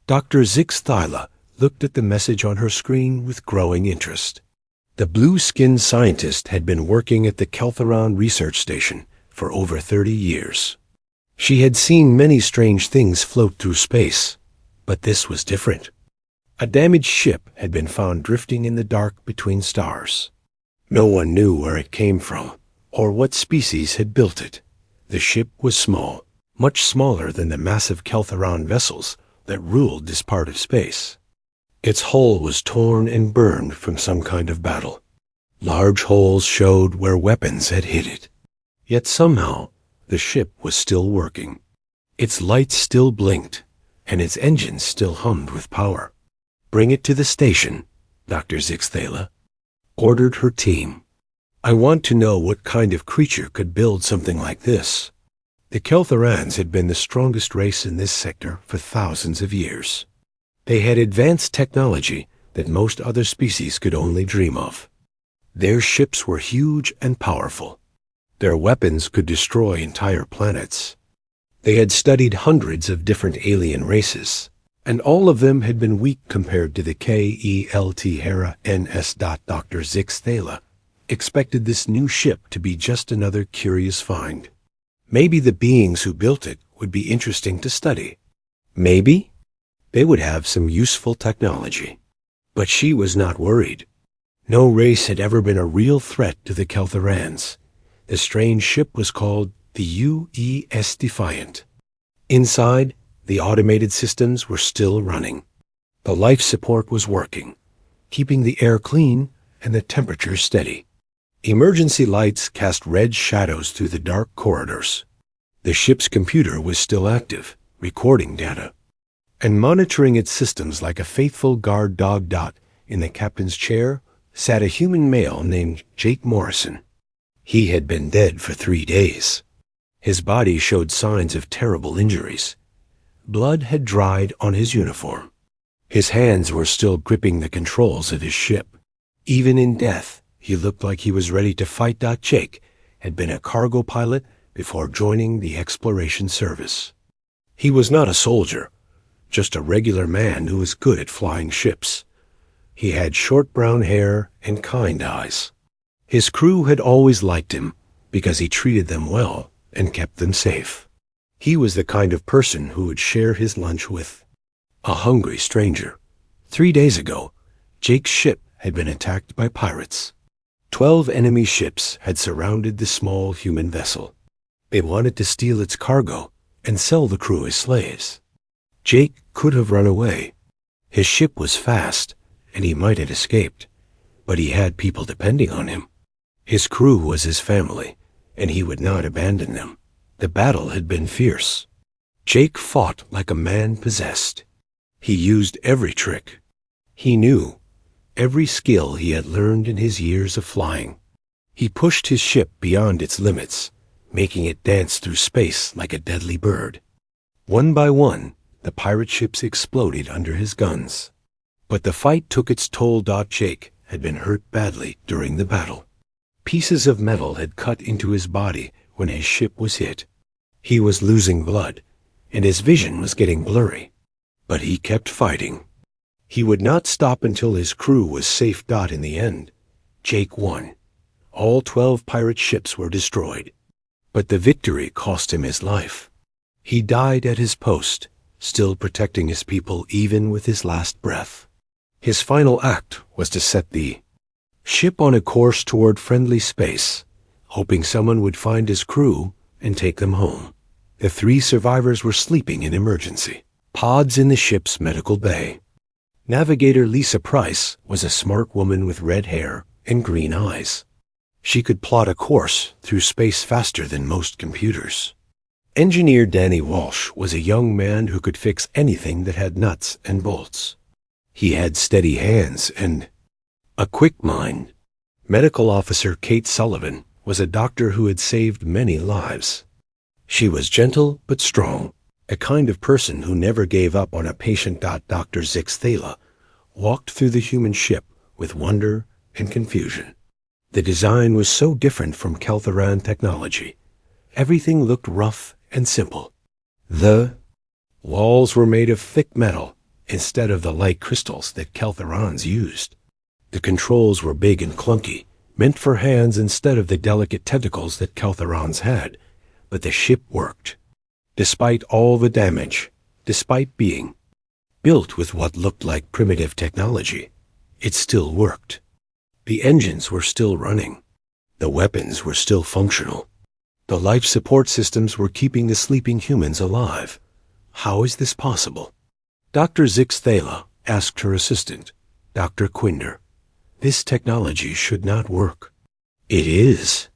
Dr. Zix looked at the message on her screen with growing interest. The blue-skinned scientist had been working at the Keltheron research station for over 30 years. She had seen many strange things float through space, but this was different. A damaged ship had been found drifting in the dark between stars. No one knew where it came from or what species had built it. The ship was small, much smaller than the massive Keltheron vessels that ruled this part of space. Its hull was torn and burned from some kind of battle. Large holes showed where weapons had hit it. Yet somehow, the ship was still working. Its lights still blinked, and its engines still hummed with power. "Bring it to the station," Dr. Zix ordered her team. "I want to know what kind of creature could build something like this." The Keltherans had been the strongest race in this sector for thousands of years. They had advanced technology that most other species could only dream of. Their ships were huge and powerful. Their weapons could destroy entire planets. They had studied hundreds of different alien races, and all of them had been weak compared to the KELT Hera NS. Dr. Zix expected this new ship to be just another curious find. Maybe the beings who built it would be interesting to study. Maybe they would have some useful technology. But she was not worried. No race had ever been a real threat to the Keltherans. The strange ship was called the UES Defiant. Inside, the automated systems were still running. The life support was working, keeping the air clean and the temperature steady. Emergency lights cast red shadows through the dark corridors. The ship's computer was still active, recording data. And monitoring its systems like a faithful guard dog in the captain's chair sat a human male named Jake Morrison. He had been dead for 3 days. His body showed signs of terrible injuries. Blood had dried on his uniform. His hands were still gripping the controls of his ship. Even in death, he looked like he was ready to fight. Jake had been a cargo pilot before joining the exploration service. He was not a soldier, just a regular man who was good at flying ships. He had short brown hair and kind eyes. His crew had always liked him because he treated them well and kept them safe. He was the kind of person who would share his lunch with a hungry stranger. 3 days ago, Jake's ship had been attacked by pirates. 12 enemy ships had surrounded the small human vessel. They wanted to steal its cargo and sell the crew as slaves. Jake could have run away. His ship was fast, and he might have escaped, but he had people depending on him. His crew was his family, and he would not abandon them. The battle had been fierce. Jake fought like a man possessed. He used every trick. He knew every skill he had learned in his years of flying. He pushed his ship beyond its limits, making it dance through space like a deadly bird. One by one, the pirate ships exploded under his guns. But the fight took its toll. Jake had been hurt badly during the battle. Pieces of metal had cut into his body when his ship was hit. He was losing blood, and his vision was getting blurry. But he kept fighting. He would not stop until his crew was safe. In the end, Jake won. All 12 pirate ships were destroyed. But the victory cost him his life. He died at his post, still protecting his people even with his last breath. His final act was to set the ship on a course toward friendly space, hoping someone would find his crew and take them home. The 3 survivors were sleeping in emergency pods in the ship's medical bay. Navigator Lisa Price was a smart woman with red hair and green eyes. She could plot a course through space faster than most computers. Engineer Danny Walsh was a young man who could fix anything that had nuts and bolts. He had steady hands and a quick mind. Medical Officer Kate Sullivan was a doctor who had saved many lives. She was gentle but strong, a kind of person who never gave up on a patient. Dr. Zix walked through the human ship with wonder and confusion. The design was so different from Keltheran technology. Everything looked rough and simple. The walls were made of thick metal, instead of the light crystals that Keltherons used. The controls were big and clunky, meant for hands instead of the delicate tentacles that Keltherons had, but the ship worked. Despite all the damage, despite being built with what looked like primitive technology, it still worked. The engines were still running. The weapons were still functional. The life support systems were keeping the sleeping humans alive. How is this possible? Dr. Zix Thala asked her assistant, Dr. Quinder. This technology should not work. It is.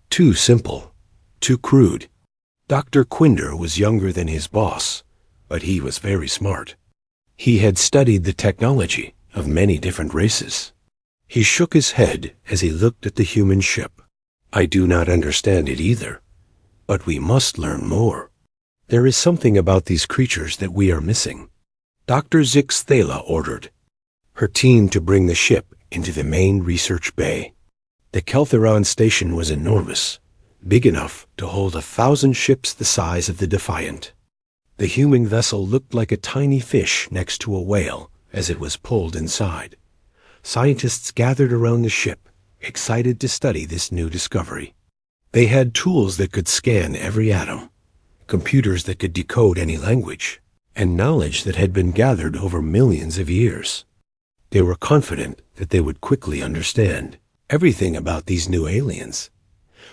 Too simple. Too crude. Dr. Quinder was younger than his boss, but he was very smart. He had studied the technology of many different races. He shook his head as he looked at the human ship. I do not understand it either, but we must learn more. There is something about these creatures that we are missing. Dr. Zix Thala ordered her team to bring the ship into the main research bay. The Keltheron station was enormous, big enough to hold 1,000 ships the size of the Defiant. The human vessel looked like a tiny fish next to a whale as it was pulled inside. Scientists gathered around the ship, excited to study this new discovery. They had tools that could scan every atom, computers that could decode any language, and knowledge that had been gathered over millions of years. They were confident that they would quickly understand everything about these new aliens.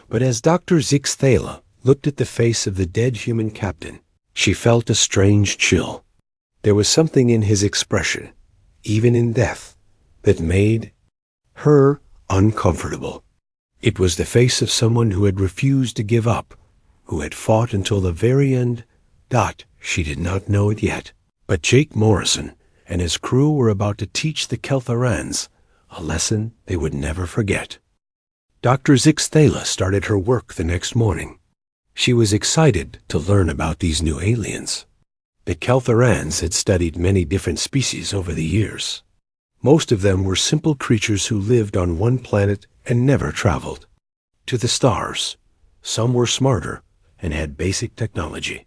But as Dr. Zix Thala looked at the face of the dead human captain, she felt a strange chill. There was something in his expression, even in death, that made her uncomfortable. It was the face of someone who had refused to give up, who had fought until the very end. She did not know it yet, but Jake Morrison and his crew were about to teach the Keltherans a lesson they would never forget. Dr. Zix Thala started her work the next morning. She was excited to learn about these new aliens. The Keltherans had studied many different species over the years. Most of them were simple creatures who lived on one planet and never traveled to the stars. Some were smarter and had basic technology,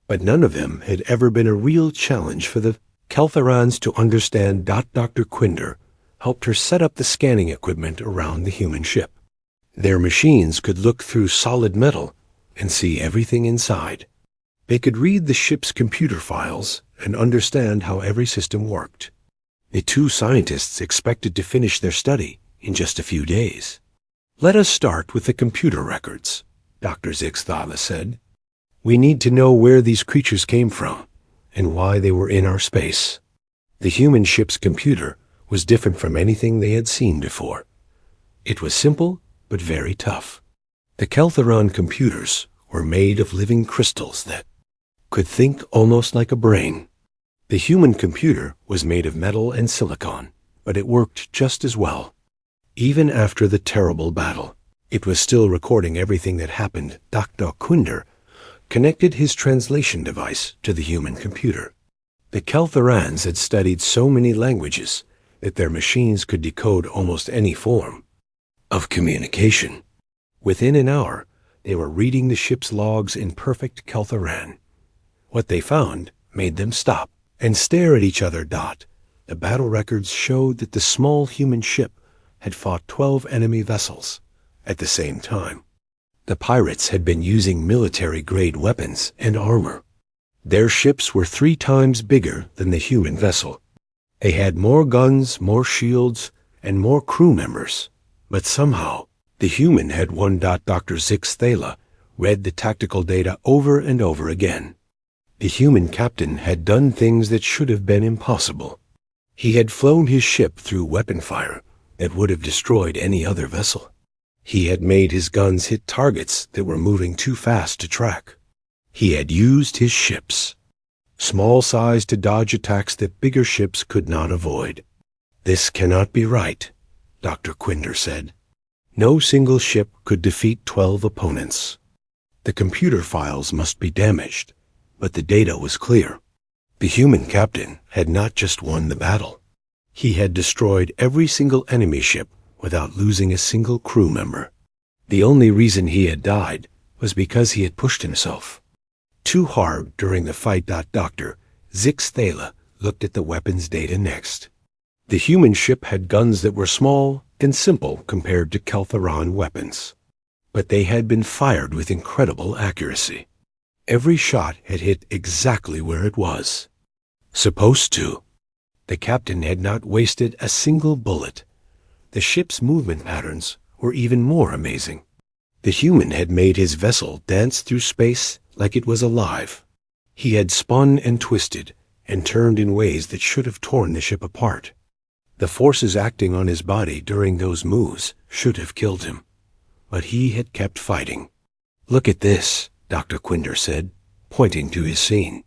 but none of them had ever been a real challenge for the Keltherans to understand. Dr. Quinder helped her set up the scanning equipment around the human ship. Their machines could look through solid metal and see everything inside. They could read the ship's computer files and understand how every system worked. The two scientists expected to finish their study in just a few days. Let us start with the computer records, Dr. Zix Thala said. We need to know where these creatures came from and why they were in our space. The human ship's computer was different from anything they had seen before. It was simple but very tough. The Keltheron computers were made of living crystals that could think almost like a brain. The human computer was made of metal and silicon, but it worked just as well. Even after the terrible battle, it was still recording everything that happened. Dr. Quinder connected his translation device to the human computer. The Keltherans had studied so many languages that their machines could decode almost any form of communication. Within an hour, they were reading the ship's logs in perfect Keltheran. What they found made them stop and stare at each other. The battle records showed that the small human ship had fought 12 enemy vessels at the same time. The pirates had been using military-grade weapons and armor. Their ships were 3 times bigger than the human vessel. They had more guns, more shields, and more crew members. But somehow, the human had won. Dr. Zix Thala read the tactical data over and over again. The human captain had done things that should have been impossible. He had flown his ship through weapon fire that would have destroyed any other vessel. He had made his guns hit targets that were moving too fast to track. He had used his ships, small size, to dodge attacks that bigger ships could not avoid. This cannot be right, Dr. Quinder said. No single ship could defeat 12 opponents. The computer files must be damaged. But the data was clear. The human captain had not just won the battle. He had destroyed every single enemy ship without losing a single crew member. The only reason he had died was because he had pushed himself too hard during the fight. Dr. Zix Thala looked at the weapons data next. The human ship had guns that were small and simple compared to Keltheron weapons, but they had been fired with incredible accuracy. Every shot had hit exactly where it was supposed to. The captain had not wasted a single bullet. The ship's movement patterns were even more amazing. The human had made his vessel dance through space like it was alive. He had spun and twisted and turned in ways that should have torn the ship apart. The forces acting on his body during those moves should have killed him, but he had kept fighting. "Look at this," Dr. Quinder said, pointing to his scene.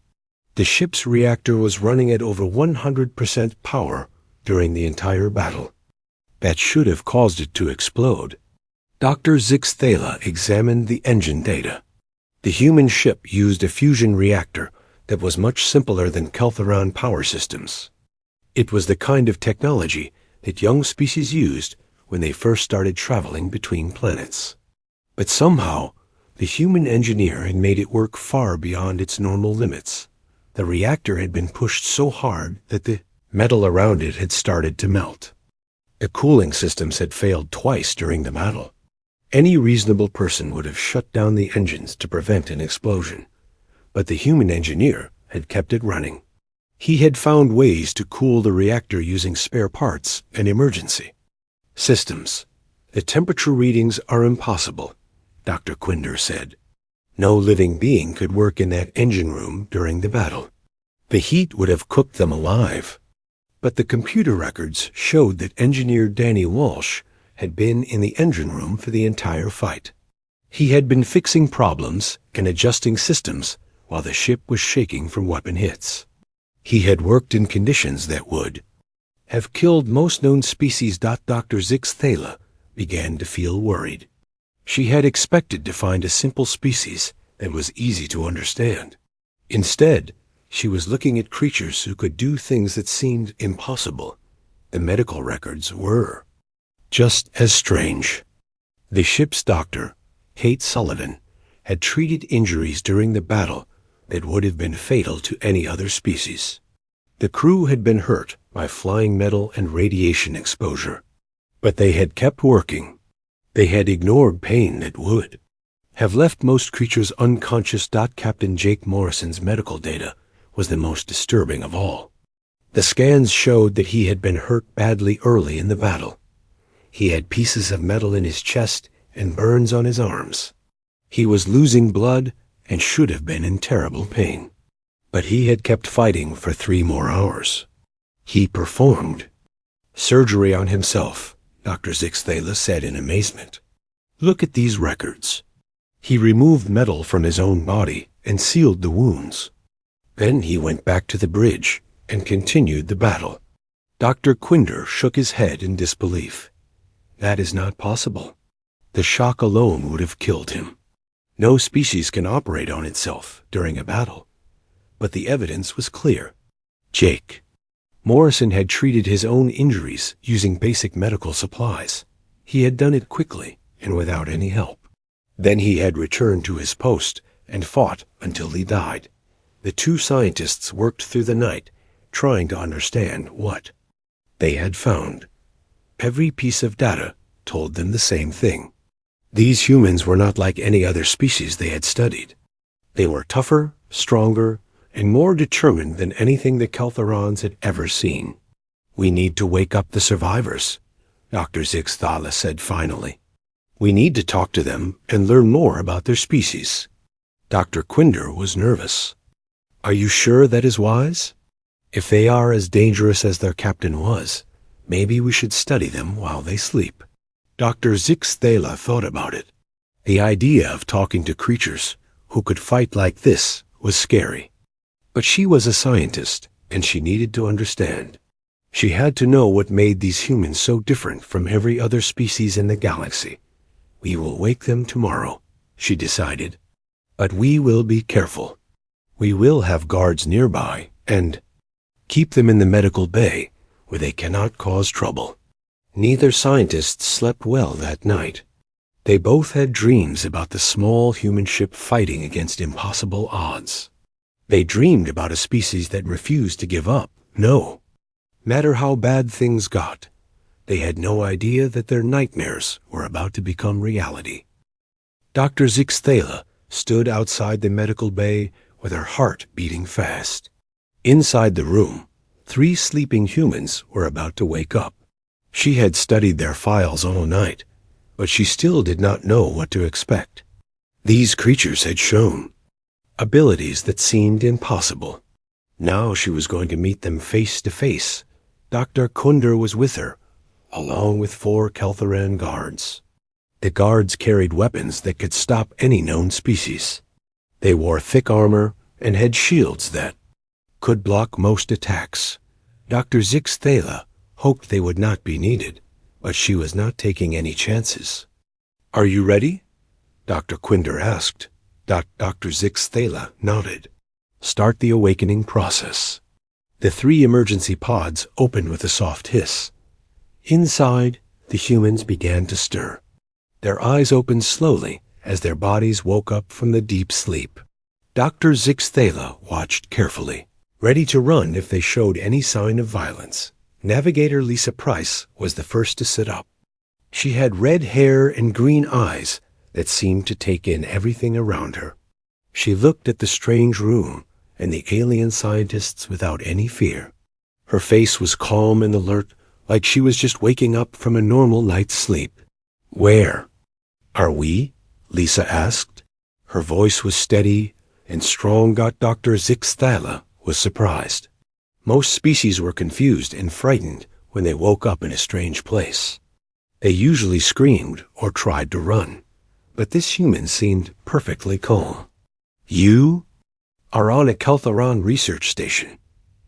The ship's reactor was running at over 100% power during the entire battle. That should have caused it to explode. Dr. Zixthala examined the engine data. The human ship used a fusion reactor that was much simpler than Keltheron power systems. It was the kind of technology that young species used when they first started traveling between planets. But somehow, the human engineer had made it work far beyond its normal limits. The reactor had been pushed so hard that the metal around it had started to melt. The cooling systems had failed twice during the battle. Any reasonable person would have shut down the engines to prevent an explosion, but the human engineer had kept it running. He had found ways to cool the reactor using spare parts and emergency systems. "The temperature readings are impossible," Dr. Quinder said. "No living being could work in that engine room during the battle. The heat would have cooked them alive." But the computer records showed that engineer Danny Walsh had been in the engine room for the entire fight. He had been fixing problems and adjusting systems while the ship was shaking from weapon hits. He had worked in conditions that would have killed most known species. Dr. Zixthala began to feel worried. She had expected to find a simple species that was easy to understand. Instead, she was looking at creatures who could do things that seemed impossible. The medical records were just as strange. The ship's doctor, Kate Sullivan, had treated injuries during the battle that would have been fatal to any other species. The crew had been hurt by flying metal and radiation exposure, but they had kept working. They had ignored pain that would have left most creatures unconscious. Captain Jake Morrison's medical data was the most disturbing of all. The scans showed that he had been hurt badly early in the battle. He had pieces of metal in his chest and burns on his arms. He was losing blood and should have been in terrible pain. But he had kept fighting for 3 more hours. He performed surgery on himself, Dr. Zixthala said in amazement. "Look at these records." He removed metal from his own body and sealed the wounds. Then he went back to the bridge and continued the battle. Dr. Quinder shook his head in disbelief. "That is not possible. The shock alone would have killed him. No species can operate on itself during a battle." But the evidence was clear. Jake Morrison had treated his own injuries using basic medical supplies. He had done it quickly and without any help. Then he had returned to his post and fought until he died. The 2 scientists worked through the night, trying to understand what they had found. Every piece of data told them the same thing. These humans were not like any other species they had studied. They were tougher, stronger, and more determined than anything the Keltherons had ever seen. "We need to wake up the survivors," Dr. Zixthala said finally. "We need to talk to them and learn more about their species." Dr. Quinder was nervous. "Are you sure that is wise? If they are as dangerous as their captain was, maybe we should study them while they sleep." Dr. Zixthala thought about it. The idea of talking to creatures who could fight like this was scary. But she was a scientist, and she needed to understand. She had to know what made these humans so different from every other species in the galaxy. "We will wake them tomorrow," she decided. "But we will be careful. We will have guards nearby and keep them in the medical bay where they cannot cause trouble." Neither scientist slept well that night. They both had dreams about the small human ship fighting against impossible odds. They dreamed about a species that refused to give up No. Matter how bad things got, they had no idea that their nightmares were about to become reality. Dr. Zixthala stood outside the medical bay with her heart beating fast. Inside the room, 3 sleeping humans were about to wake up. She had studied their files all night, but she still did not know what to expect. These creatures had shown abilities that seemed impossible. Now she was going to meet them face to face. Dr. Kunder was with her, along with 4 Keltharan guards. The guards carried weapons that could stop any known species. They wore thick armor and had shields that could block most attacks. Dr. Zixthala hoped they would not be needed, but she was not taking any chances. "Are you ready?" Dr. Quinder asked. Dr. Zixthala nodded. "Start the awakening process." The 3 emergency pods opened with a soft hiss. Inside, the humans began to stir. Their eyes opened slowly as their bodies woke up from the deep sleep. Dr. Zixthala watched carefully, ready to run if they showed any sign of violence. Navigator Lisa Price was the first to sit up. She had red hair and green eyes that seemed to take in everything around her. She looked at the strange room and the alien scientists without any fear. Her face was calm and alert, like she was just waking up from a normal night's sleep. "Where are we?" Lisa asked. Her voice was steady and strong. Dr. Zixthala was surprised. Most species were confused and frightened when they woke up in a strange place. They usually screamed or tried to run, but this human seemed perfectly calm. "You are on a Keltharan research station,"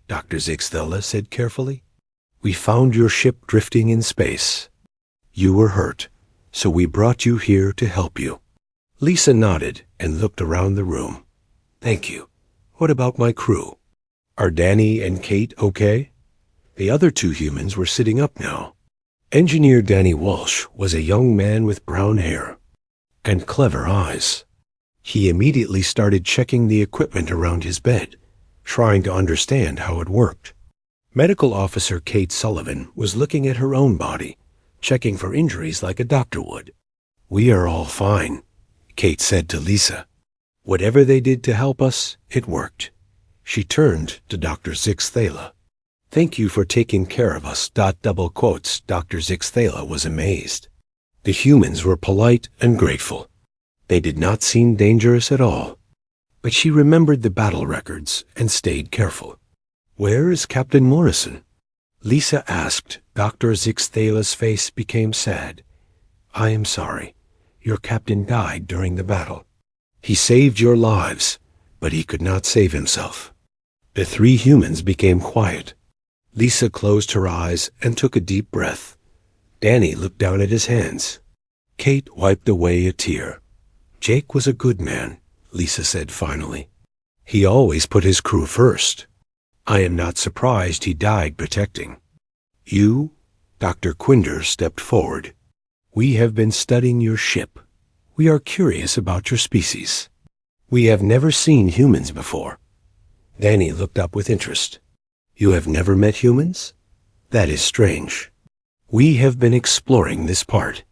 Dr. Zixthala said carefully. "We found your ship drifting in space. You were hurt, so we brought you here to help you." Lisa nodded and looked around the room. "Thank you. What about my crew? Are Danny and Kate okay?" The other 2 humans were sitting up now. Engineer Danny Walsh was a young man with brown hair and clever eyes. He immediately started checking the equipment around his bed, trying to understand how it worked. Medical Officer Kate Sullivan was looking at her own body, checking for injuries like a doctor would. "We are all fine," Kate said to Lisa. "Whatever they did to help us, it worked." She turned to Dr. Zixthala. "Thank you for taking care of us." Double quotes. Dr. Zixthala was amazed. The humans were polite and grateful. They did not seem dangerous at all. But she remembered the battle records and stayed careful. "Where is Captain Morrison?" Lisa asked. Dr. Zixthala's face became sad. "I am sorry. Your captain died during the battle. He saved your lives, but he could not save himself." The 3 humans became quiet. Lisa closed her eyes and took a deep breath. Danny looked down at his hands. Kate wiped away a tear. "Jake was a good man," Lisa said finally. "He always put his crew first. I am not surprised he died protecting you." Dr. Quinder stepped forward. "We have been studying your ship. We are curious about your species. We have never seen humans before." Danny looked up with interest. "You have never met humans? That is strange. We have been exploring this part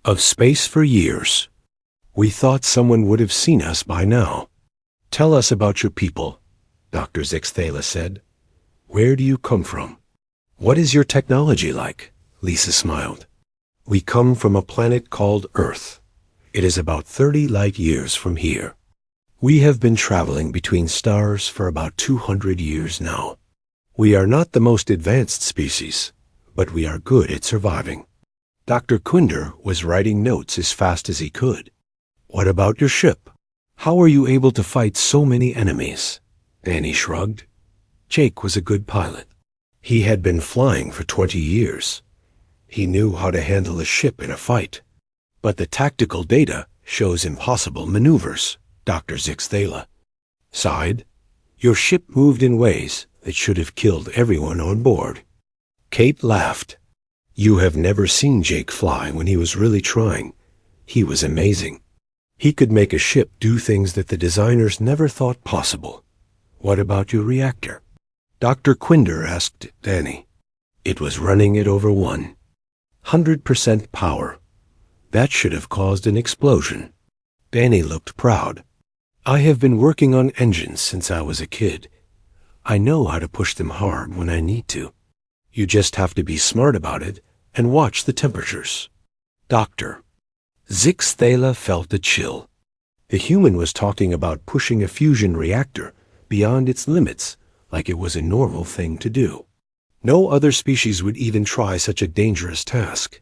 of space for years. We thought someone would have seen us by now." "Tell us about your people," Dr. Zixthala said. "Where do you come from? What is your technology like?" Lisa smiled. "We come from a planet called Earth. It is about 30 light years from here. We have been traveling between stars for about 200 years now. We are not the most advanced species, but we are good at surviving." Dr. Quinder was writing notes as fast as he could. "What about your ship? How are you able to fight so many enemies?" Danny shrugged. Jake was a good pilot. He had been flying for 20 years. He knew how to handle a ship in a fight. But the tactical data shows impossible maneuvers. Dr. Zixthala sighed. "Your ship moved in ways that should have killed everyone on board." Kate laughed. "You have never seen Jake fly when he was really trying. He was amazing. He could make a ship do things that the designers never thought possible." "What about your reactor?" Dr. Quinder asked Danny. It was running at over 100% power. That should have caused an explosion. Danny looked proud. I have been working on engines since I was a kid. I know how to push them hard when I need to. You just have to be smart about it and watch the temperatures. Dr. Zixthala felt a chill. The human was talking about pushing a fusion reactor beyond its limits like it was a normal thing to do. No other species would even try such a dangerous task.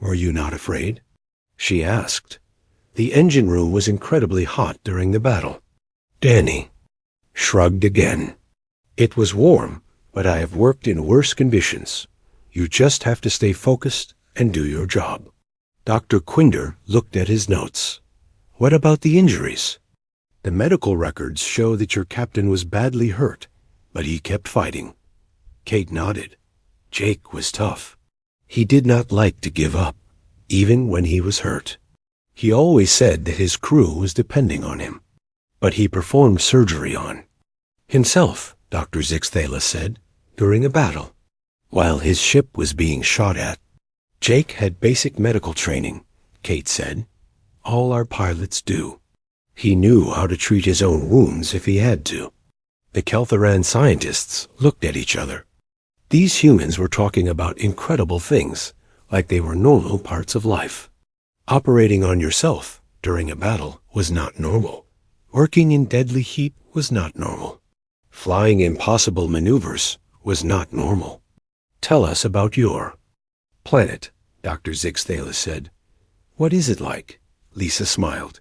Were you not afraid? She asked. The engine room was incredibly hot during the battle. Danny shrugged again. It was warm, but I have worked in worse conditions. You just have to stay focused and do your job. Dr. Quinder looked at his notes. What about the injuries? The medical records show that your captain was badly hurt, but he kept fighting. Kate nodded. Jake was tough. He did not like to give up, even when he was hurt. He always said that his crew was depending on him, but he performed surgery on himself, Dr. Zixthala said, during a battle, while his ship was being shot at. Jake had basic medical training, Kate said. All our pilots do. He knew how to treat his own wounds if he had to. The Keltharan scientists looked at each other. These humans were talking about incredible things, like they were normal parts of life. Operating on yourself during a battle was not normal. Working in deadly heat was not normal. Flying impossible maneuvers was not normal. Tell us about your planet, Dr. Zixthala said. What is it like? Lisa smiled.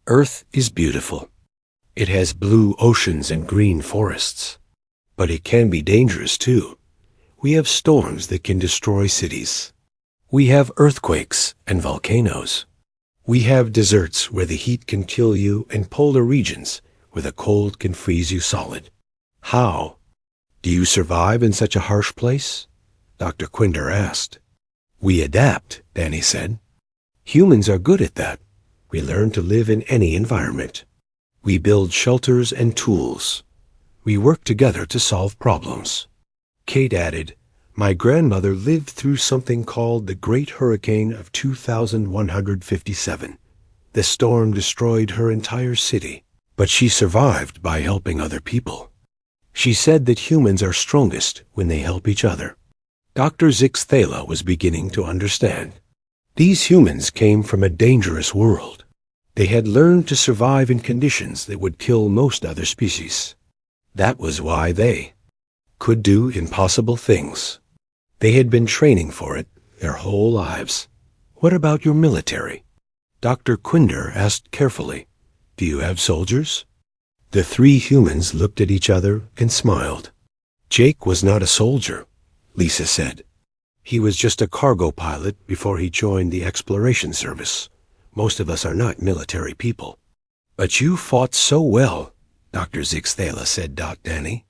Earth is beautiful. It has blue oceans and green forests. But it can be dangerous too. We have storms that can destroy cities. We have earthquakes and volcanoes. We have deserts where the heat can kill you and polar regions where the cold can freeze you solid. How do you survive in such a harsh place? Dr. Quinder asked. We adapt, Danny said. Humans are good at that. We learn to live in any environment. We build shelters and tools. We work together to solve problems. Kate added, My grandmother lived through something called the Great Hurricane of 2157. The storm destroyed her entire city, but she survived by helping other people. She said that humans are strongest when they help each other. Dr. Zixthala was beginning to understand. These humans came from a dangerous world. They had learned to survive in conditions that would kill most other species. That was why they could do impossible things. They had been training for it their whole lives. What about your military? Dr. Quinder asked carefully. Do you have soldiers? The three humans looked at each other and smiled. Jake was not a soldier, Lisa said. He was just a cargo pilot before he joined the exploration service. Most of us are not military people. But you fought so well, Dr. Zixthala said. Danny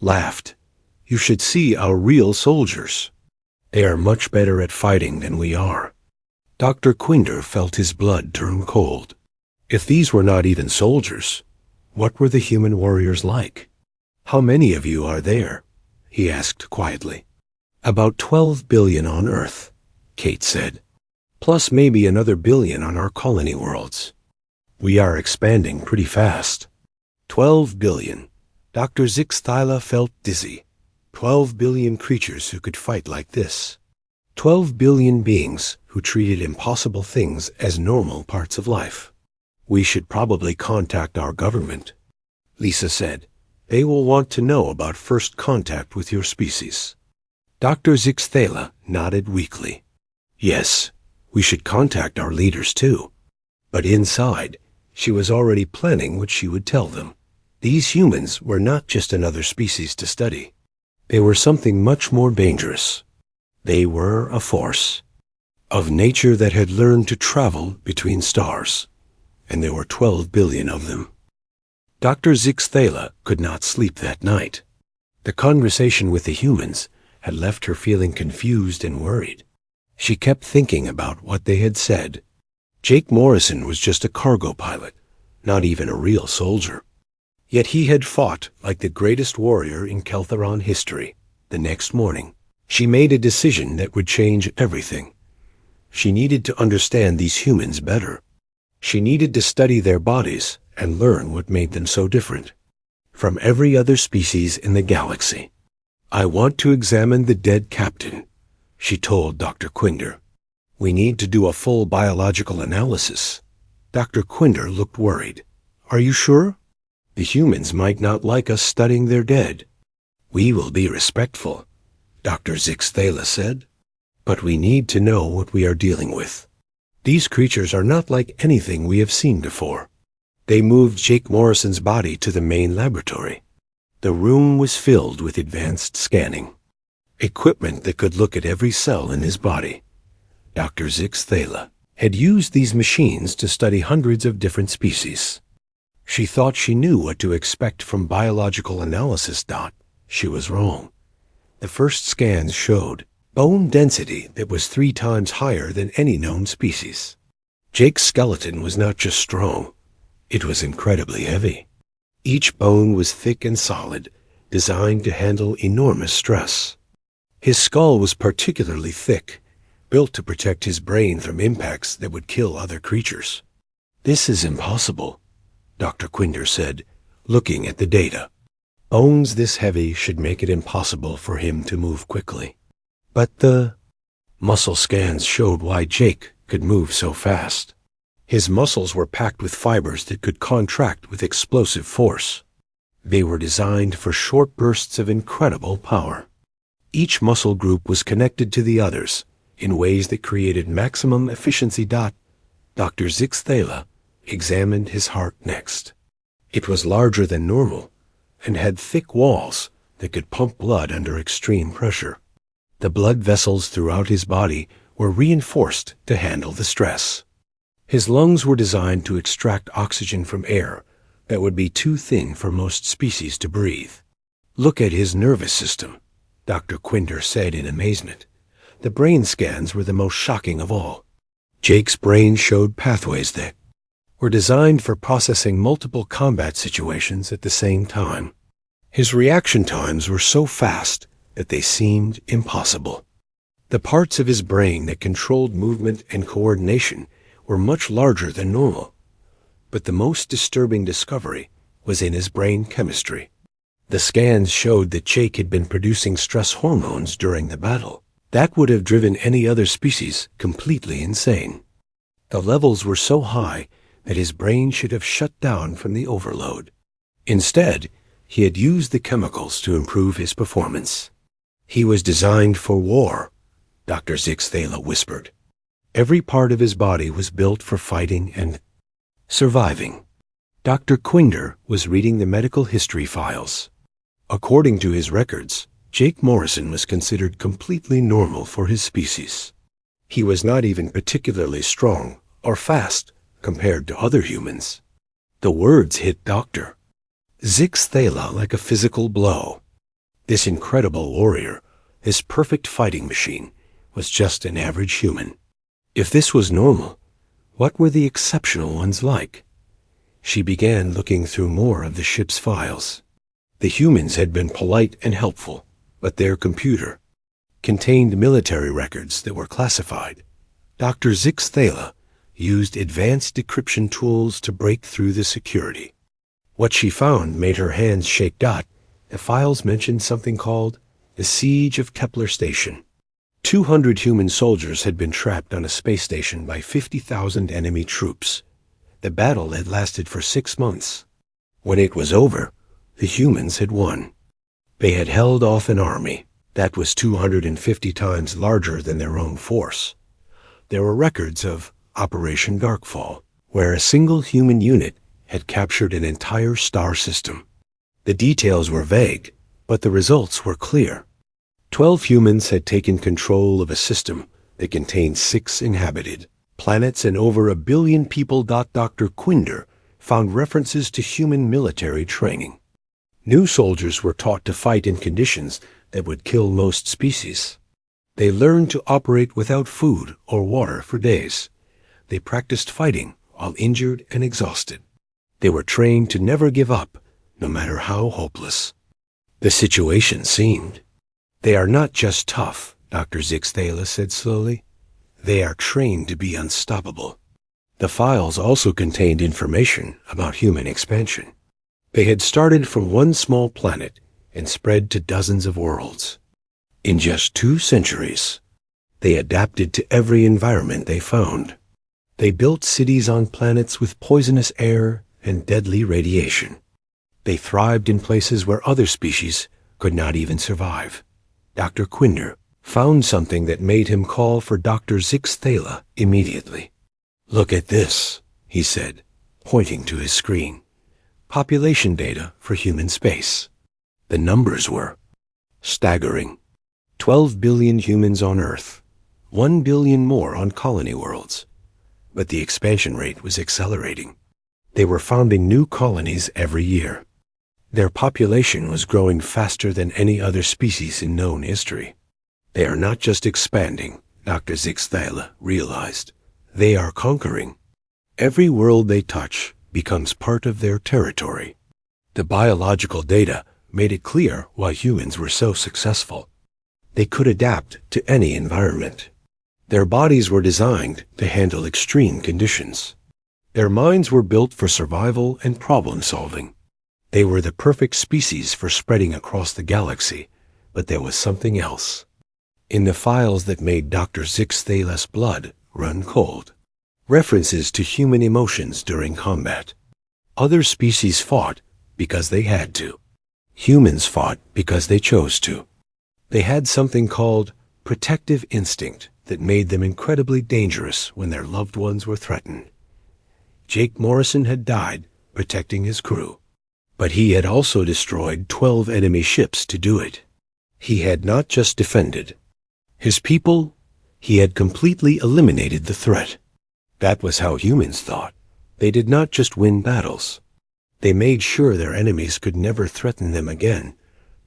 laughed. You should see our real soldiers. They are much better at fighting than we are. Dr. Quinder felt his blood turn cold. If these were not even soldiers, what were the human warriors like? How many of you are there? He asked quietly. About 12 billion on Earth, Kate said. Plus maybe another billion on our colony worlds. We are expanding pretty fast. 12 billion. Dr. Zixthala felt dizzy. 12 billion creatures who could fight like this. 12 billion beings who treated impossible things as normal parts of life. We should probably contact our government, Lisa said. They will want to know about first contact with your species. Dr. Zixthala nodded weakly. Yes, we should contact our leaders too. But inside, she was already planning what she would tell them. These humans were not just another species to study. They were something much more dangerous. They were a force of nature that had learned to travel between stars, and there were 12 billion of them. Dr. Zixthala could not sleep that night. The conversation with the humans had left her feeling confused and worried. She kept thinking about what they had said. Jake Morrison was just a cargo pilot, not even a real soldier. Yet he had fought like the greatest warrior in Keltheron history. The next morning, she made a decision that would change everything. She needed to understand these humans better. She needed to study their bodies and learn what made them so different from every other species in the galaxy. "I want to examine the dead captain," she told Dr. Quinder. "We need to do a full biological analysis." Dr. Quinder looked worried. "Are you sure? The humans might not like us studying their dead." "We will be respectful," Dr. Zixthala said. "But we need to know what we are dealing with. These creatures are not like anything we have seen before." They moved Jake Morrison's body to the main laboratory. The room was filled with advanced scanning, equipment that could look at every cell in his body. Dr. Zixthala had used these machines to study hundreds of different species. She thought she knew what to expect from biological analysis. She was wrong. The first scans showed bone density that was 3 times higher than any known species. Jake's skeleton was not just strong, it was incredibly heavy. Each bone was thick and solid, designed to handle enormous stress. His skull was particularly thick, built to protect his brain from impacts that would kill other creatures. "This is impossible," Dr. Quinder said, looking at the data. "Bones this heavy should make it impossible for him to move quickly." But the muscle scans showed why Jake could move so fast. His muscles were packed with fibers that could contract with explosive force. They were designed for short bursts of incredible power. Each muscle group was connected to the others in ways that created maximum efficiency. Dr. Zixthala examined his heart next. It was larger than normal and had thick walls that could pump blood under extreme pressure. The blood vessels throughout his body were reinforced to handle the stress. His lungs were designed to extract oxygen from air that would be too thin for most species to breathe. "Look at his nervous system," Dr. Quinder said in amazement. The brain scans were the most shocking of all. Jake's brain showed pathways that were designed for processing multiple combat situations at the same time. His reaction times were so fast that they seemed impossible. The parts of his brain that controlled movement and coordination were much larger than normal. But the most disturbing discovery was in his brain chemistry. The scans showed that Jake had been producing stress hormones during the battle. That would have driven any other species completely insane. The levels were so high that his brain should have shut down from the overload. Instead, he had used the chemicals to improve his performance. "He was designed for war," Dr. Zixthala whispered. Every part of his body was built for fighting and surviving. Dr. Quinder was reading the medical history files. According to his records, Jake Morrison was considered completely normal for his species. He was not even particularly strong or fast compared to other humans. The words hit Dr. Zixthala like a physical blow. This incredible warrior, this perfect fighting machine, was just an average human. If this was normal, what were the exceptional ones like? She began looking through more of the ship's files. The humans had been polite and helpful, but their computer contained military records that were classified. Dr. Zixthala used advanced decryption tools to break through the security. What she found made her hands shake. The files mentioned something called the Siege of Kepler Station. 200 human soldiers had been trapped on a space station by 50,000 enemy troops. The battle had lasted for 6 months. When it was over, the humans had won. They had held off an army that was 250 times larger than their own force. There were records of Operation Darkfall, where a single human unit had captured an entire star system. The details were vague, but the results were clear. 12 humans had taken control of a system that contained 6 inhabited planets and over 1 billion people. Dr. Quinder found references to human military training. New soldiers were taught to fight in conditions that would kill most species. They learned to operate without food or water for days. They practiced fighting while injured and exhausted. They were trained to never give up, no matter how hopeless the situation seemed. They are not just tough, Dr. Zixthala said slowly. They are trained to be unstoppable. The files also contained information about human expansion. They had started from one small planet and spread to dozens of worlds. In just 2 centuries, they adapted to every environment they found. They built cities on planets with poisonous air and deadly radiation. They thrived in places where other species could not even survive. Dr. Quinder found something that made him call for Dr. Zixthala immediately. "Look at this," he said, pointing to his screen. "Population data for human space." The numbers were staggering. 12 billion humans on Earth, 1 billion more on colony worlds. But the expansion rate was accelerating. They were founding new colonies every year. Their population was growing faster than any other species in known history. They are not just expanding, Dr. Zixthala realized. They are conquering. Every world they touch becomes part of their territory. The biological data made it clear why humans were so successful. They could adapt to any environment. Their bodies were designed to handle extreme conditions. Their minds were built for survival and problem-solving. They were the perfect species for spreading across the galaxy, but there was something else. In the files that made Dr. Zixthala's blood run cold, references to human emotions during combat. Other species fought because they had to. Humans fought because they chose to. They had something called protective instinct that made them incredibly dangerous when their loved ones were threatened. Jake Morrison had died protecting his crew, but he had also destroyed 12 enemy ships to do it. He had not just defended his people, he had completely eliminated the threat. That was how humans thought. They did not just win battles. They made sure their enemies could never threaten them again.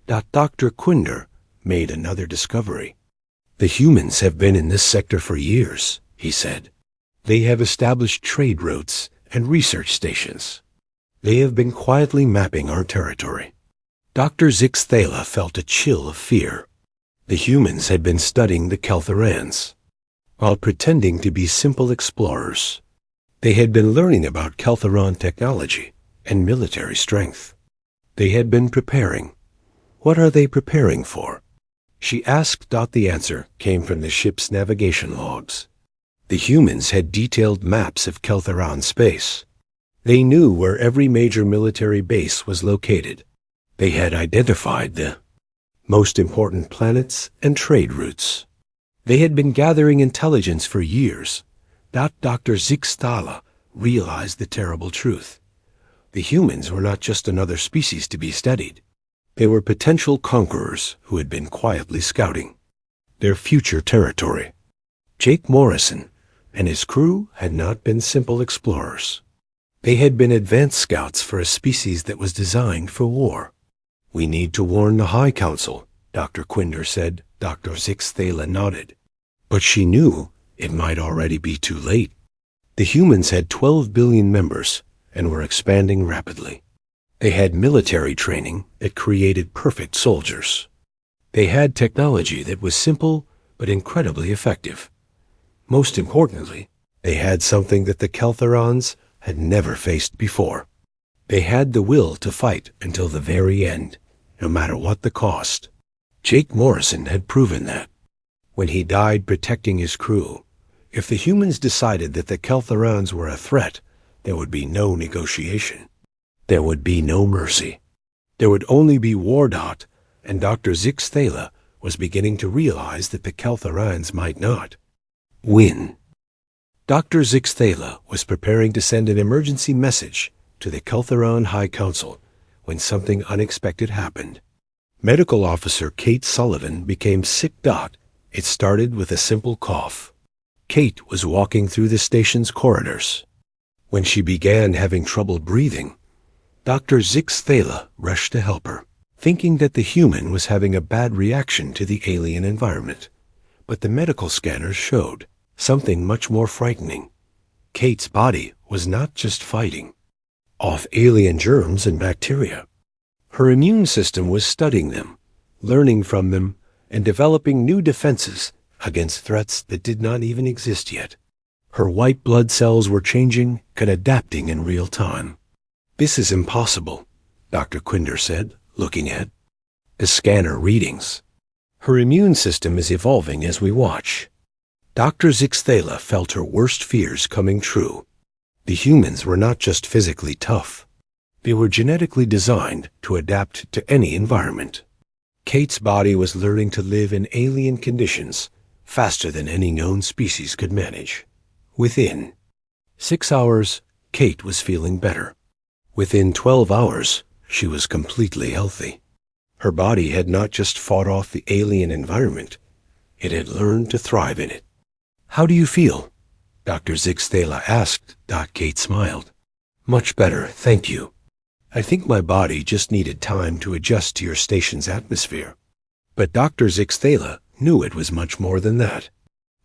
Dr. Quinder made another discovery. "The humans have been in this sector for years," he said. "They have established trade routes and research stations. They have been quietly mapping our territory." Dr. Zixthala felt a chill of fear. The humans had been studying the Keltherans, while pretending to be simple explorers. They had been learning about Keltheran technology and military strength. They had been preparing. What are they preparing for? She asked. The answer came from the ship's navigation logs. The humans had detailed maps of Keltheran space. They knew where every major military base was located. They had identified the most important planets and trade routes. They had been gathering intelligence for years. Dr. Zixthala realized the terrible truth. The humans were not just another species to be studied. They were potential conquerors who had been quietly scouting their future territory. Jake Morrison and his crew had not been simple explorers. They had been advanced scouts for a species that was designed for war. "We need to warn the High Council," Dr. Quinder said. Dr. Zixthala nodded. But she knew it might already be too late. The humans had 12 billion members and were expanding rapidly. They had military training that created perfect soldiers. They had technology that was simple but incredibly effective. Most importantly, they had something that the Keltherans had never faced before. They had the will to fight until the very end, no matter what the cost. Jake Morrison had proven that. When he died protecting his crew, if the humans decided that the Keltherans were a threat, there would be no negotiation. There would be no mercy. There would only be war. And Dr. Zixthala was beginning to realize that the Keltherans might not win. Dr. Zixthala was preparing to send an emergency message to the Keltheran High Council when something unexpected happened. Medical Officer Kate Sullivan became sick. It started with a simple cough. Kate was walking through the station's corridors. When she began having trouble breathing, Dr. Zixthala rushed to help her, thinking that the human was having a bad reaction to the alien environment. But the medical scanners showed something much more frightening. Kate's body was not just fighting off alien germs and bacteria. Her immune system was studying them, learning from them, and developing new defenses against threats that did not even exist yet. Her white blood cells were changing and adapting in real time. "This is impossible," Dr. Quinder said, looking at the scanner readings. "Her immune system is evolving as we watch." Dr. Zixthala felt her worst fears coming true. The humans were not just physically tough. They were genetically designed to adapt to any environment. Kate's body was learning to live in alien conditions faster than any known species could manage. Within 6 hours, Kate was feeling better. Within 12 hours, she was completely healthy. Her body had not just fought off the alien environment, it had learned to thrive in it. "How do you feel?" Dr. Zixthala asked. Kate smiled. "Much better, thank you. I think my body just needed time to adjust to your station's atmosphere." But Dr. Zixthala knew it was much more than that.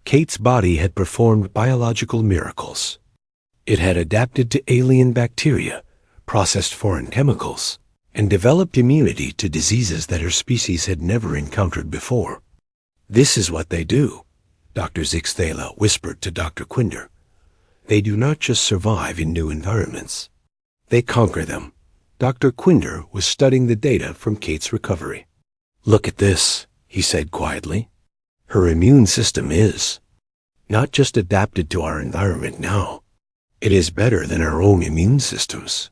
Kate's body had performed biological miracles. It had adapted to alien bacteria, processed foreign chemicals, and developed immunity to diseases that her species had never encountered before. "This is what they do," Dr. Zixthala whispered to Dr. Quinder. "They do not just survive in new environments. They conquer them." Dr. Quinder was studying the data from Kate's recovery. "Look at this," he said quietly. "Her immune system is not just adapted to our environment now. It is better than our own immune systems.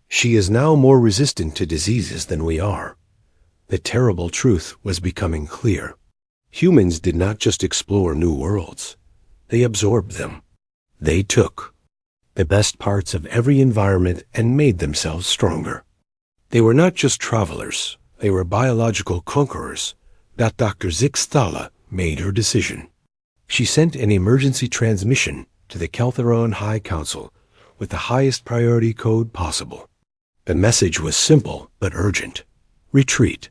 She is now more resistant to diseases than we are." The terrible truth was becoming clear. Humans did not just explore new worlds. They absorbed them. They took the best parts of every environment and made themselves stronger. They were not just travelers. They were biological conquerors. Dr. Zixthala made her decision. She sent an emergency transmission to the Keltheron High Council with the highest priority code possible. The message was simple but urgent. Retreat.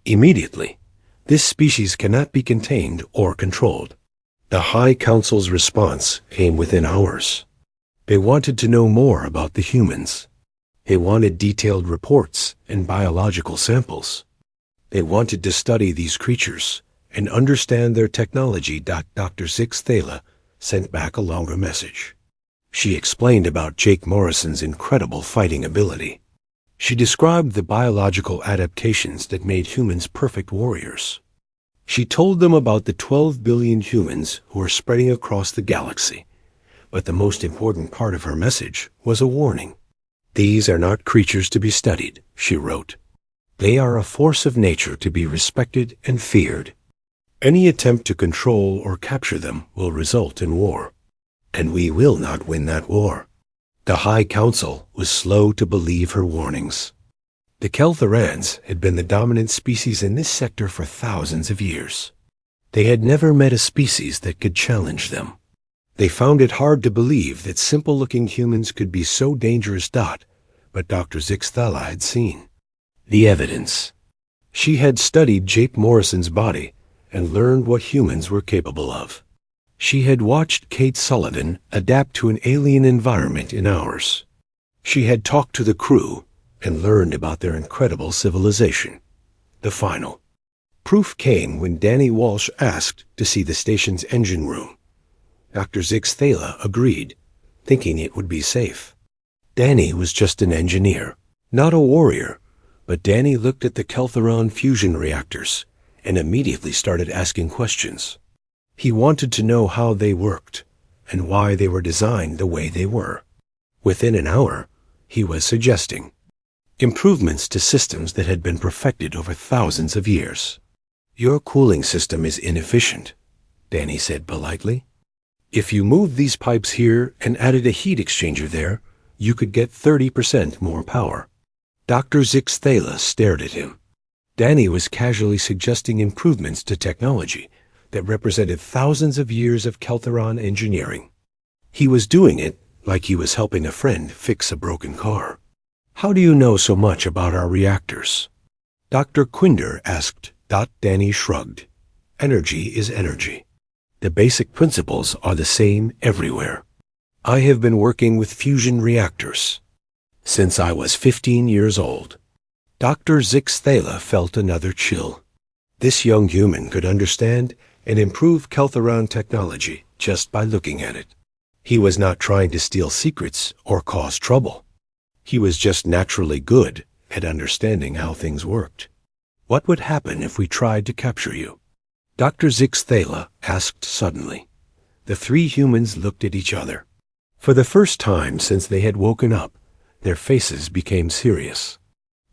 Immediately. This species cannot be contained or controlled. The High Council's response came within hours. They wanted to know more about the humans. They wanted detailed reports and biological samples. They wanted to study these creatures and understand their technology. Dr. Zixthala sent back a longer message. She explained about Jake Morrison's incredible fighting ability. She described the biological adaptations that made humans perfect warriors. She told them about the 12 billion humans who are spreading across the galaxy. But the most important part of her message was a warning. "These are not creatures to be studied," she wrote. "They are a force of nature to be respected and feared. Any attempt to control or capture them will result in war. And we will not win that war." The High Council was slow to believe her warnings. The Keltherans had been the dominant species in this sector for thousands of years. They had never met a species that could challenge them. They found it hard to believe that simple-looking humans could be so dangerous. But Dr. Zixthala had seen the evidence. She had studied Jake Morrison's body and learned what humans were capable of. She had watched Kate Sullivan adapt to an alien environment in hours. She had talked to the crew and learned about their incredible civilization. The final proof came when Danny Walsh asked to see the station's engine room. Dr. Zixthala agreed, thinking it would be safe. Danny was just an engineer, not a warrior, but Danny looked at the Keltheron fusion reactors and immediately started asking questions. He wanted to know how they worked and why they were designed the way they were. Within an hour, he was suggesting improvements to systems that had been perfected over thousands of years. "Your cooling system is inefficient," Danny said politely. "If you moved these pipes here and added a heat exchanger there, you could get 30% more power." Dr. Zixthala stared at him. Danny was casually suggesting improvements to technology that represented thousands of years of Keltheron engineering. He was doing it like he was helping a friend fix a broken car. "How do you know so much about our reactors?" Dr. Quinder asked. Danny shrugged. "Energy is energy. The basic principles are the same everywhere. I have been working with fusion reactors since I was 15 years old. Dr. Zixthala felt another chill. This young human could understand and improve Keltheron technology just by looking at it. He was not trying to steal secrets or cause trouble. He was just naturally good at understanding how things worked. What would happen if we tried to capture you? Dr. Zixthala asked suddenly. The three humans looked at each other. For the first time since they had woken up, their faces became serious.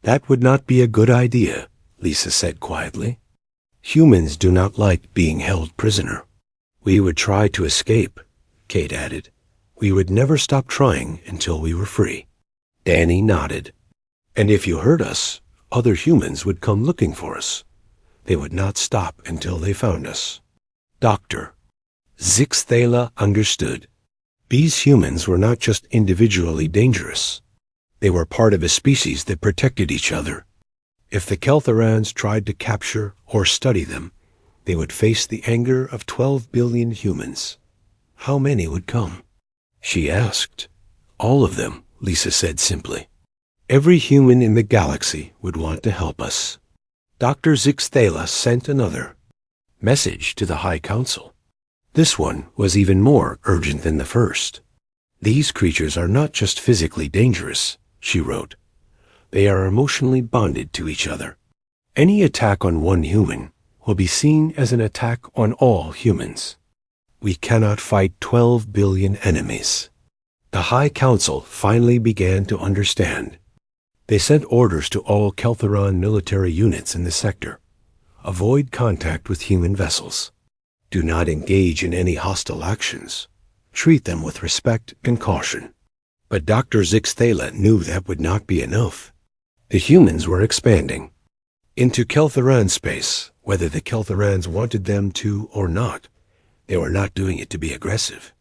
That would not be a good idea, Lisa said quietly. Humans do not like being held prisoner. We would try to escape, Kate added. We would never stop trying until we were free. Danny nodded. And if you hurt us, other humans would come looking for us. They would not stop until they found us. Dr. Zixthala understood. These humans were not just individually dangerous. They were part of a species that protected each other. If the Keltherans tried to capture or study them, they would face the anger of 12 billion humans. How many would come? She asked. All of them, Lisa said simply. Every human in the galaxy would want to help us. Dr. Zixthala sent another message to the High Council. This one was even more urgent than the first. These creatures are not just physically dangerous, she wrote. They are emotionally bonded to each other. Any attack on one human will be seen as an attack on all humans. We cannot fight 12 billion enemies. The High Council finally began to understand. They sent orders to all Keltheron military units in the sector. Avoid contact with human vessels. Do not engage in any hostile actions. Treat them with respect and caution. But Dr. Zixthala knew that would not be enough. The humans were expanding into Keltheran space, whether the Keltherans wanted them to or not. They were not doing it to be aggressive.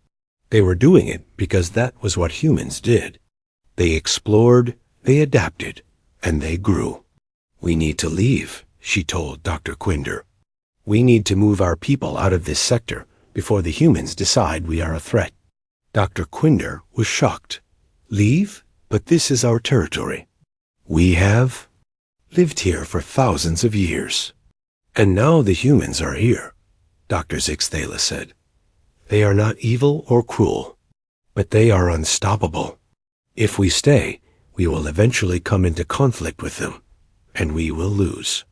They were doing it because that was what humans did. They explored, they adapted, and they grew. We need to leave, she told Dr. Quinder. We need to move our people out of this sector before the humans decide we are a threat. Dr. Quinder was shocked. Leave? But this is our territory. We have lived here for thousands of years. And now the humans are here, Dr. Zixthala said. They are not evil or cruel, but they are unstoppable. If we stay, we will eventually come into conflict with them, and we will lose.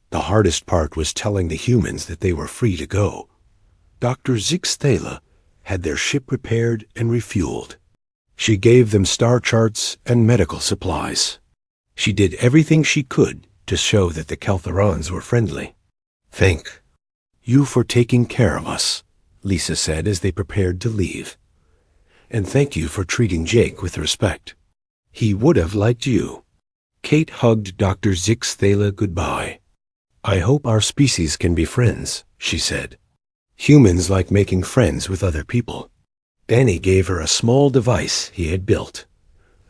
The hardest part was telling the humans that they were free to go. Dr. Zixthala had their ship repaired and refueled. She gave them star charts and medical supplies. She did everything she could to show that the Keltherans were friendly. Thank you for taking care of us, Lisa said as they prepared to leave. And thank you for treating Jake with respect. He would have liked you. Kate hugged Dr. Zixthala goodbye. I hope our species can be friends, she said. Humans like making friends with other people. Danny gave her a small device he had built.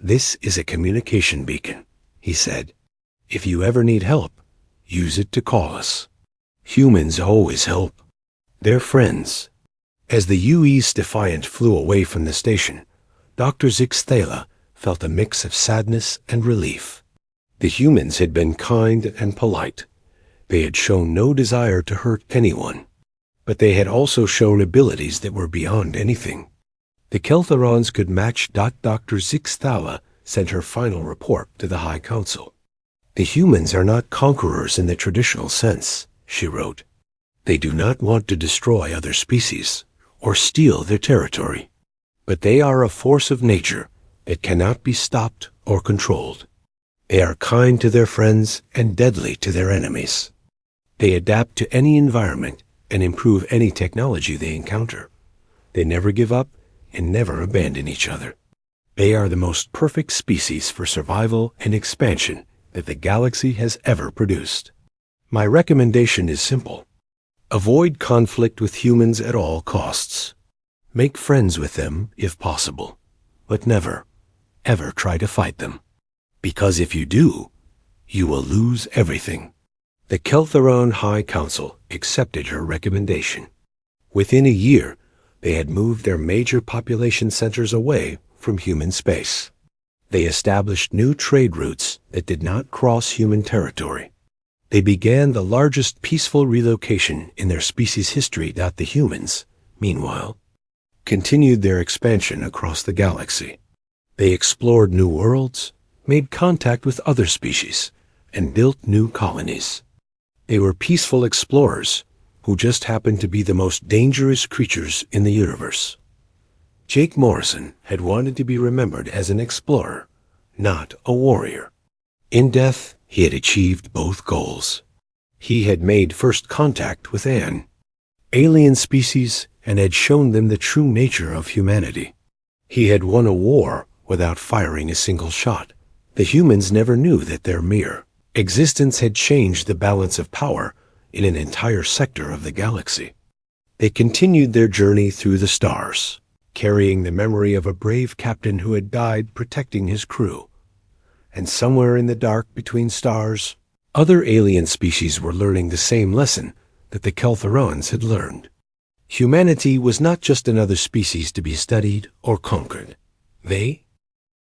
This is a communication beacon, he said. If you ever need help, use it to call us. Humans always help. They're friends. As the UE's Defiant flew away from the station, Dr. Zixthala felt a mix of sadness and relief. The humans had been kind and polite. They had shown no desire to hurt anyone, but they had also shown abilities that were beyond anything. The Keltherans could match. Dr. Zixthala sent her final report to the High Council. The humans are not conquerors in the traditional sense, she wrote. They do not want to destroy other species or steal their territory, but they are a force of nature that cannot be stopped or controlled. They are kind to their friends and deadly to their enemies. They adapt to any environment and improve any technology they encounter. They never give up and never abandon each other. They are the most perfect species for survival and expansion that the galaxy has ever produced. My recommendation is simple. Avoid conflict with humans at all costs. Make friends with them if possible, but never, ever try to fight them. Because if you do, you will lose everything. The Keltheron High Council accepted her recommendation. Within a year, they had moved their major population centers away from human space. They established new trade routes that did not cross human territory. They began the largest peaceful relocation in their species' history. The humans, meanwhile, continued their expansion across the galaxy. They explored new worlds, made contact with other species, and built new colonies. They were peaceful explorers who just happened to be the most dangerous creatures in the universe. Jake Morrison had wanted to be remembered as an explorer, not a warrior. In death, he had achieved both goals. He had made first contact with an alien species and had shown them the true nature of humanity. He had won a war without firing a single shot. The humans never knew that their mere existence had changed the balance of power in an entire sector of the galaxy. They continued their journey through the stars, carrying the memory of a brave captain who had died protecting his crew. And somewhere in the dark between stars, other alien species were learning the same lesson that the Keltherons had learned. Humanity was not just another species to be studied or conquered. They